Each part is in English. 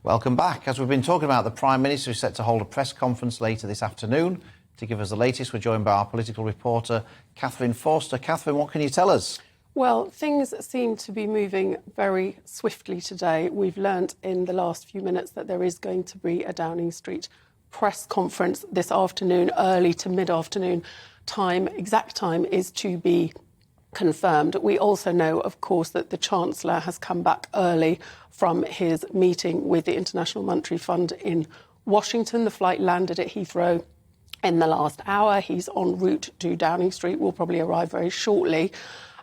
Welcome back. As we've been talking about, the Prime Minister is set to hold a press conference later this afternoon. To give us the latest, we're joined by our political reporter, Katherine Forster. Katherine, what can you tell us? Well, things seem to be moving very swiftly today. We've learnt in the last few minutes that there is going to be a Downing Street press conference this afternoon, early to mid-afternoon time. Exact time is to be confirmed. We also know, of course, that the Chancellor has come back early from his meeting with the International Monetary Fund in Washington. The flight landed at Heathrow in the last hour. He's en route to Downing Street, will probably arrive very shortly.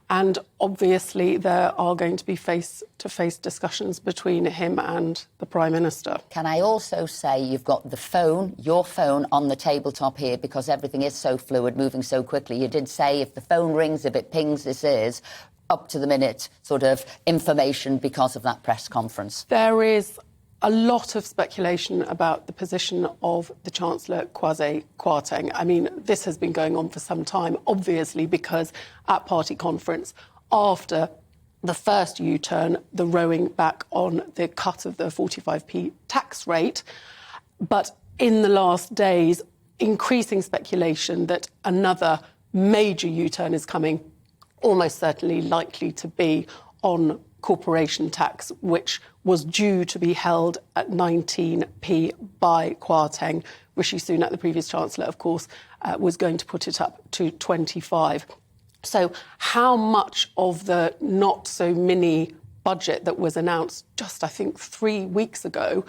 And obviously there are going to be face-to-face discussions between him and the Prime Minister. Can I also say you've got the phone, your phone, on the tabletop here because everything is so fluid, moving so quickly. You did say if the phone rings, if it pings, this is up-to-the-minute sort of information because of that press conference. There is a lot of speculation about the position of the Chancellor, Kwasi Kwarteng. I mean, this has been going on for some time, obviously, because at party conference, after the first U-turn, the rowing back on the cut of the 45p tax rate, but in the last days, increasing speculation that another major U-turn is coming, almost certainly likely to be on corporation tax, which was due to be held at 19p by Kwarteng. Rishi Sunak, the previous Chancellor, of course, was going to put it up to 25. So how much of the not-so-mini budget that was announced just, I think, 3 weeks ago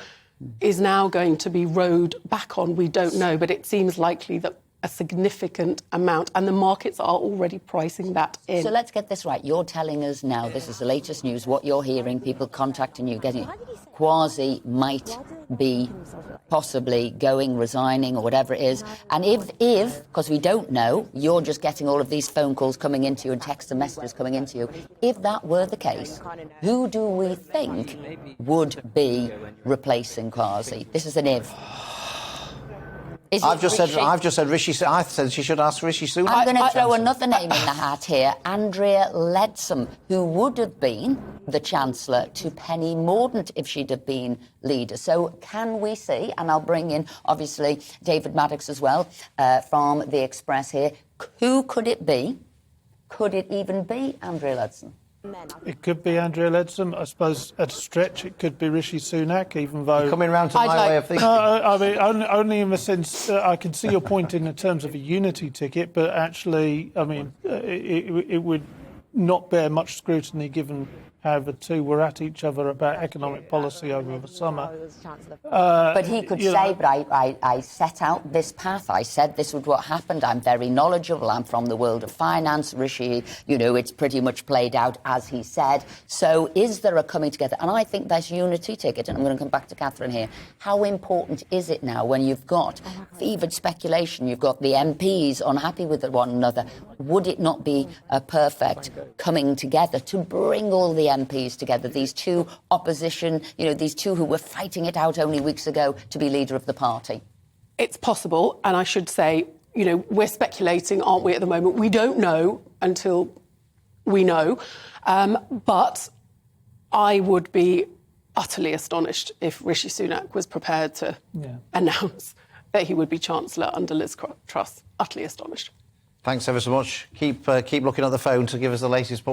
is now going to be rowed back on? We don't know, but it seems likely that a significant amount, and the markets are already pricing that in. So let's get this right. You're telling us now, this is the latest news, what you're hearing, people contacting you, getting Kwasi might be possibly going, resigning, or whatever it is. And if, because we don't know, you're just getting all of these phone calls coming into you and text and messages coming into you. If that were the case, who do we think would be replacing Kwasi? This is an if. I've just said Rishi. I said she should ask Rishi Sunak. I'm going to throw another name in the hat here, Andrea Leadsom, who would have been the Chancellor to Penny Mordaunt if she'd have been leader. So can we see, and I'll bring in, obviously, David Maddox as well, from The Express here. Who could it be? Could it even be Andrea Leadsom? It could be Andrea Leadsom. I suppose at a stretch it could be Rishi Sunak, even though... You're coming round to my way of thinking. I mean, only in the sense that I can see your point in terms of a unity ticket, but actually, I mean, it would not bear much scrutiny given how the two were at each other about economic policy over the summer. But he could say, but I set out this path. I said this was what happened. I'm very knowledgeable. I'm from the world of finance. Rishi, it's pretty much played out as he said. So is there a coming together? And I think that's unity ticket. And I'm going to come back to Katherine here. How important is it now when you've got fevered speculation, you've got the MPs unhappy with one another? Would it not be a perfect coming together to bring all the MPs together, these two opposition, these two who were fighting it out only weeks ago to be leader of the party? It's possible, and I should say, we're speculating, aren't we, at the moment? We don't know until we know, but I would be utterly astonished if Rishi Sunak was prepared to announce that he would be Chancellor under Liz Truss. Utterly astonished. Thanks ever so much. Keep looking at the phone to give us the latest.